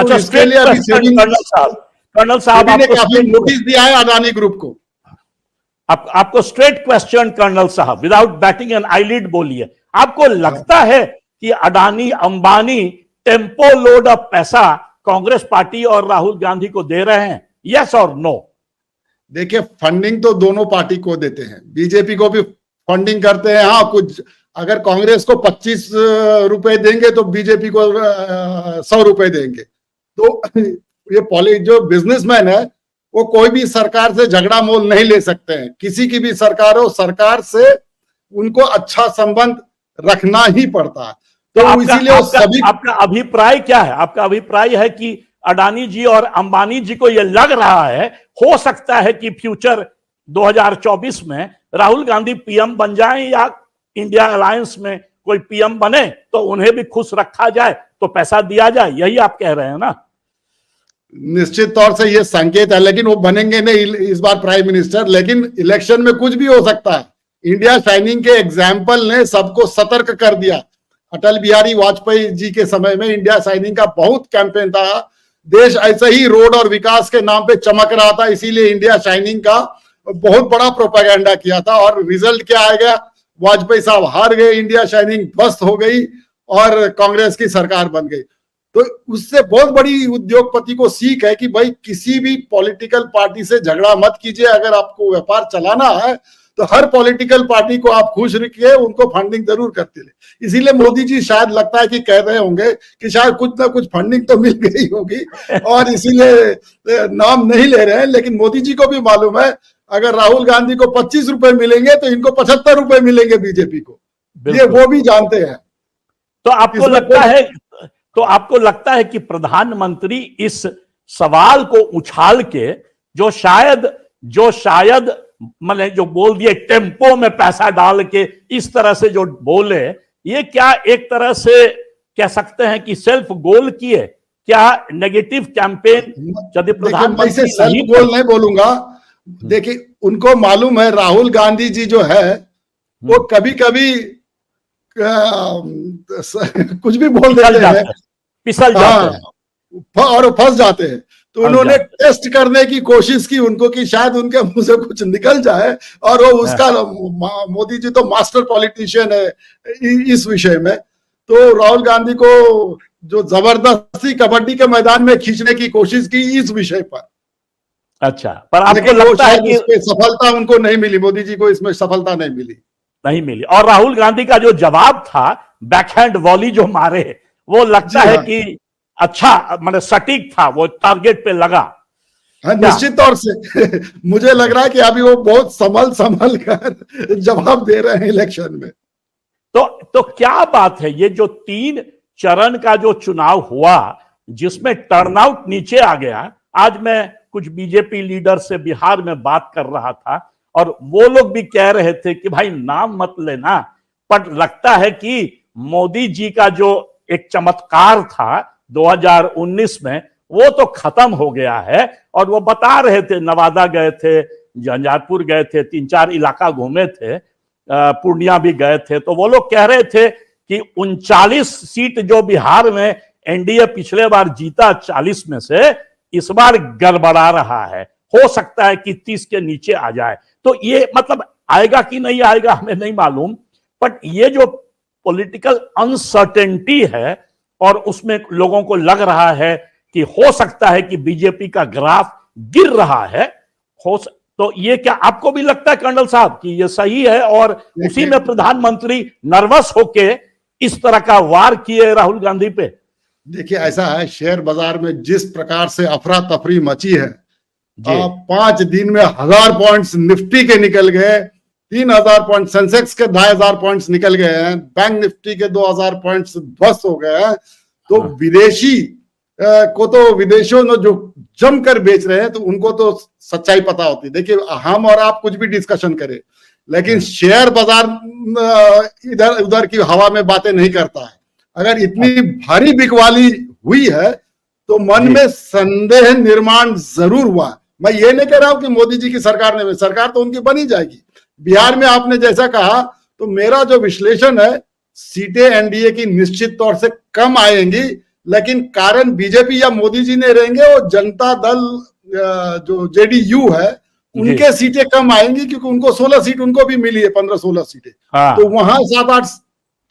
अच्छा, इसके लिए अभी कर्नल साहब ने काफी नोटिस दिया है अडानी ग्रुप को। आपको स्ट्रेट क्वेश्चन कर्नल साहब, विदाउट बैटिंग एन आईलिड बोलिए, आपको लगता है कि Adani Ambani tempo load of पैसा कांग्रेस पार्टी और राहुल गांधी को दे रहे हैं, यस और नो? देखिए, फंडिंग तो दोनों पार्टी को देते हैं, बीजेपी को भी फंडिंग करते हैं। हाँ, कुछ अगर कांग्रेस को 25 रुपए देंगे तो बीजेपी को 100 रुपए देंगे। तो ये जो बिजनेसमैन है वो कोई भी सरकार से झगड़ा मोल नहीं ले सकते हैं। किसी की भी सरकार हो, सरकार से उनको अच्छा संबंध रखना ही पड़ता है। तो इसीलिए आपका अभिप्राय क्या है? आपका अभिप्राय है कि अडानी जी और अंबानी जी को यह लग रहा है, हो सकता है कि फ्यूचर 2024 में राहुल गांधी पीएम बन जाएं या इंडिया अलायंस में कोई पीएम बने तो उन्हें भी खुश रखा जाए, तो पैसा दिया जाए, यही आप कह रहे हैं ना? निश्चित तौर से ये संकेत है, लेकिन वो बनेंगे नहीं इस बार प्राइम मिनिस्टर। लेकिन इलेक्शन में कुछ भी हो सकता है। इंडिया शाइनिंग के एग्जाम्पल ने सबको सतर्क कर दिया। अटल बिहारी वाजपेयी जी के समय में इंडिया शाइनिंग का बहुत कैंपेन था। देश ऐसे ही रोड और विकास के नाम पे चमक रहा था, इसीलिए इंडिया शाइनिंग का बहुत बड़ा प्रोपेगेंडा किया था। और रिजल्ट क्या आ गया? वाजपेयी साहब हार गए, इंडिया शाइनिंग ध्वस्त हो गई और कांग्रेस की सरकार बन गई। तो उससे बहुत बड़ी उद्योगपति को सीख है कि भाई किसी भी पॉलिटिकल पार्टी से झगड़ा मत कीजिए। अगर आपको व्यापार चलाना है तो हर पॉलिटिकल पार्टी को आप खुश रखिए, उनको फंडिंग जरूर करते रहे। इसीलिए मोदी जी शायद लगता है कि कह रहे होंगे कि शायद कुछ ना कुछ फंडिंग तो मिल गई होगी और इसीलिए नाम नहीं ले रहे हैं। लेकिन मोदी जी को भी मालूम है, अगर राहुल गांधी को 25 रुपए मिलेंगे तो इनको 75 रुपए मिलेंगे बीजेपी को, ये वो भी जानते हैं। तो आपको लगता है कि प्रधानमंत्री इस सवाल को उछाल के जो शायद मैंने जो बोल दिए टेम्पो में पैसा डाल के इस तरह से जो बोले, ये क्या एक तरह से कह सकते हैं कि सेल्फ गोल किए? क्या नेगेटिव कैंपेन यदि प्रधानमंत्री सेल्फ गोल नहीं बोलूंगा। देखिए, उनको मालूम है राहुल गांधी जी जो है वो कभी कभी कुछ भी बोल देते हैं, फिसल जाते हैं और फंस जाते हैं। तो उन्होंने टेस्ट करने की कोशिश की उनको कि शायद उनके मुंह से कुछ निकल जाए, और वो उसका मोदी जी तो मास्टर पॉलिटिशियन है इस विषय में। तो राहुल गांधी को जो जबरदस्ती कबड्डी के मैदान में खींचने की कोशिश की इस विषय पर। अच्छा, पर आपको लगता है कि सफलता उनको नहीं मिली, मोदी जी को इसमें सफलता नहीं मिली। और राहुल गांधी का जो जवाब था, बैकहैंड वॉली जो मारे, वो लगता है कि अच्छा मतलब सटीक था, वो टारगेट पे लगा। हाँ, निश्चित तौर से मुझे लग रहा है कि अभी वो बहुत संभल कर जवाब दे रहे हैं इलेक्शन में। तो क्या बात है, ये जो 3 चरण का जो चुनाव हुआ जिसमें टर्नआउट नीचे आ गया। आज मैं कुछ बीजेपी लीडर से बिहार में बात कर रहा था और वो लोग भी कह रहे थे कि भाई नाम मत लेना, पर लगता है कि मोदी जी का जो एक चमत्कार था 2019 में वो तो खत्म हो गया है। और वो बता रहे थे, नवादा गए थे, झंझारपुर गए थे, 3-4 इलाका घूमे थे, पूर्णिया भी गए थे, तो वो लोग कह रहे थे कि 39 सीट जो बिहार में एनडीए पिछले बार जीता 40 में से, इस बार गड़बड़ा रहा है, हो सकता है कि 30 के नीचे आ जाए। तो ये मतलब आएगा कि नहीं आएगा हमें नहीं मालूम, बट ये जो पॉलिटिकल अनसर्टेनिटी है और उसमें लोगों को लग रहा है कि हो सकता है कि बीजेपी का ग्राफ गिर रहा है, तो ये क्या आपको भी लगता है कर्नल साहब कि ये सही है और उसी में प्रधानमंत्री नर्वस होके इस तरह का वार किए राहुल गांधी पे? देखिए, ऐसा है, शेयर बाजार में जिस प्रकार से अफरा तफरी मची है, 5 दिन में 1000 पॉइंट्स निफ्टी के निकल गए, 3000 पॉइंट सेंसेक्स के 2500 पॉइंट्स निकल गए हैं, बैंक निफ्टी के 2000 पॉइंट्स ध्वस्त हो गए हैं। तो विदेशी को तो विदेशों में जो जमकर बेच रहे हैं तो उनको तो सच्चाई पता होती है। देखिए, हम और आप कुछ भी डिस्कशन करें, लेकिन शेयर बाजार इधर उधर की हवा में बातें नहीं करता है। अगर इतनी भारी बिकवाली हुई है तो मन में संदेह निर्माण जरूर हुआ। मैं ये नहीं कह रहा हूं कि मोदी जी की सरकार तो उनकी बनी जाएगी। बिहार में आपने जैसा कहा, तो मेरा जो विश्लेषण है, सीटें एनडीए की निश्चित तौर से कम आएंगी, लेकिन कारण बीजेपी या मोदी जी नहीं रहेंगे, वो जनता दल जो जेडीयू है उनके सीटें कम आएंगी, क्योंकि उनको 16 सीट उनको भी मिली है, 15-16 सीटें। तो वहां 7-8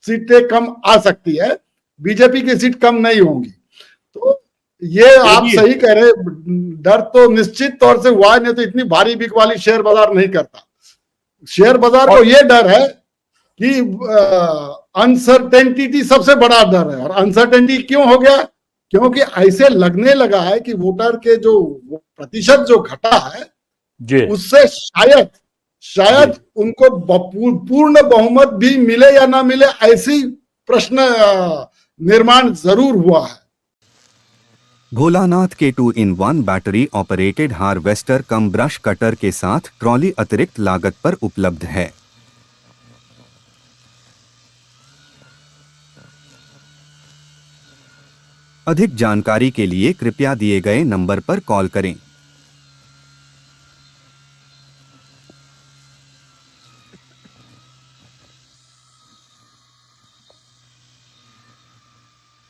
सीटें कम आ सकती है, बीजेपी की सीट कम नहीं होंगी। तो ये आप सही कह रहे, डर तो निश्चित तौर से हुआ, नहीं तो इतनी भारी बिक वाली शेयर बाजार नहीं करता। शेयर बाजार को ये डर है कि अनसर्टेनिटी सबसे बड़ा डर है। और अनसर्टेनिटी क्यों हो गया? क्योंकि ऐसे लगने लगा है कि वोटर के जो प्रतिशत जो घटा है उससे शायद उनको पूर्ण बहुमत भी मिले या ना मिले, ऐसी प्रश्न निर्माण जरूर हुआ है। भोलानाथ के 2-in-1 बैटरी ऑपरेटेड हार्वेस्टर कम ब्रश कटर के साथ ट्रॉली अतिरिक्त लागत पर उपलब्ध है। अधिक जानकारी के लिए कृपया दिए गए नंबर पर कॉल करें।